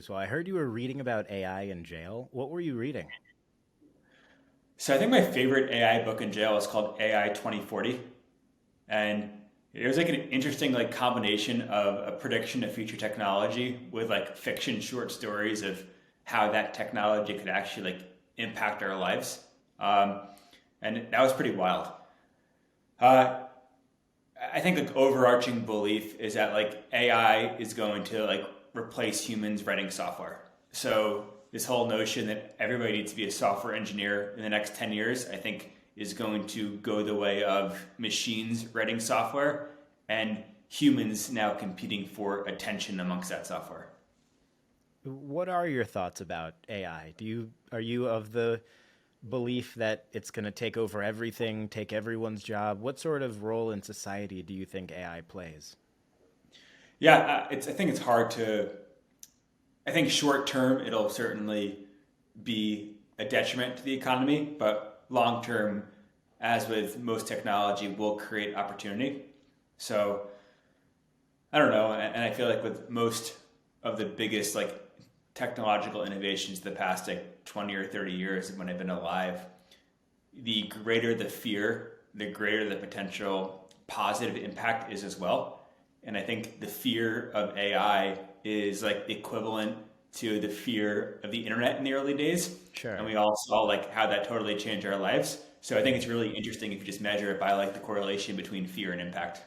So I heard you were reading about AI in jail. What were you reading? So I think my favorite AI book in jail is called AI 2040. And it was like an interesting like combination of a prediction of future technology with like fiction short stories of how that technology could actually like impact our lives. Um, and that was pretty wild. Uh, I think like overarching belief is that like AI is going to like replace humans writing software. So this whole notion that everybody needs to be a software engineer in the next 10 years, I think is going to go the way of machines writing software and humans now competing for attention amongst that software. What are your thoughts about AI? Are you of the belief that it's going to take over everything, take everyone's job? What sort of role in society do you think AI plays? Yeah, I think it's hard to. I think short term it'll certainly be a detriment to the economy, but long term, as with most technology, will create opportunity. So I don't know, and I feel like with most of the biggest like technological innovations of the past like 20 or 30 years when I've been alive, the greater the fear, the greater the potential positive impact is as well. And I think the fear of AI is like equivalent to the fear of the internet in the early days. And Sure. we all saw like how that totally changed our lives. So I think it's really interesting if you just measure it by like the correlation between fear and impact.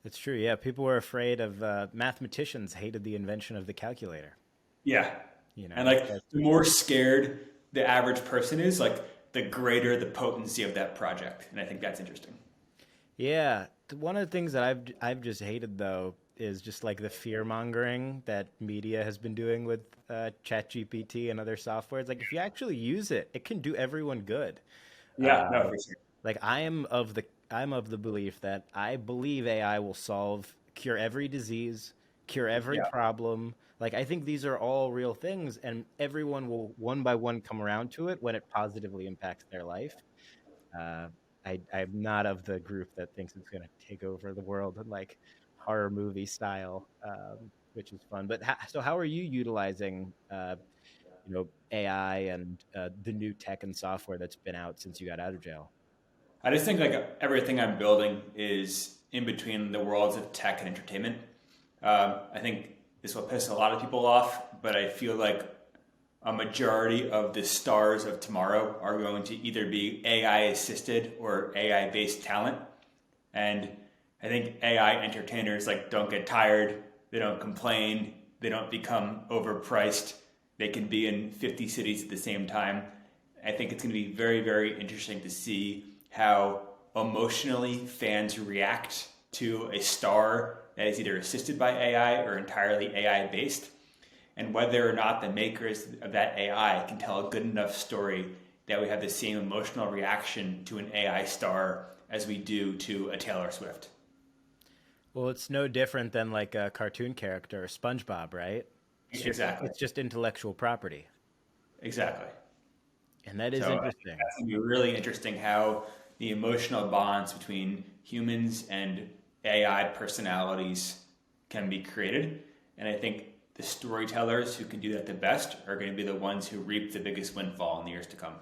It's true. Yeah, people were afraid of mathematicians hated the invention of the calculator. Yeah. You know, And like the more scared the average person is, like the greater the potency of that project. And I think that's interesting. yeah. One of the things that I've just hated though is just like the fear mongering that media has been doing with ChatGPT and other softwares. Like if you actually use it, it can do everyone good. Yeah, no, Um, for sure. like I'm of the belief that I believe AI will cure every disease, cure every Yeah. problem. Like I think these are all real things, and everyone will one by one come around to it when it positively impacts their life. Uh, I'm not of the group that thinks it's going to take over the world in like horror movie style, which is fun. But so, how are you utilizing, AI and the new tech and software that's been out since you got out of jail? I just think like everything I'm building is in between the worlds of tech and entertainment. I think this will piss a lot of people off, but I feel like a majority of the stars of tomorrow are going to either be AI assisted or AI based talent. And I think AI entertainers like don't get tired, they don't complain, they don't become overpriced. They can be in 50 cities at the same time. I think it's going to be very, very interesting to see how emotionally fans react to a star that is either assisted by AI or entirely AI based, and whether or not the makers of that AI can tell a good enough story that we have the same emotional reaction to an AI star as we do to a Taylor Swift. Well, it's no different than like a cartoon character, SpongeBob, right? Exactly. It's just intellectual property, Exactly. and that is So I think interesting. that's going to be really interesting how the emotional bonds between humans and AI personalities can be created. And I think the storytellers who can do that the best are going to be the ones who reap the biggest windfall in the years to come.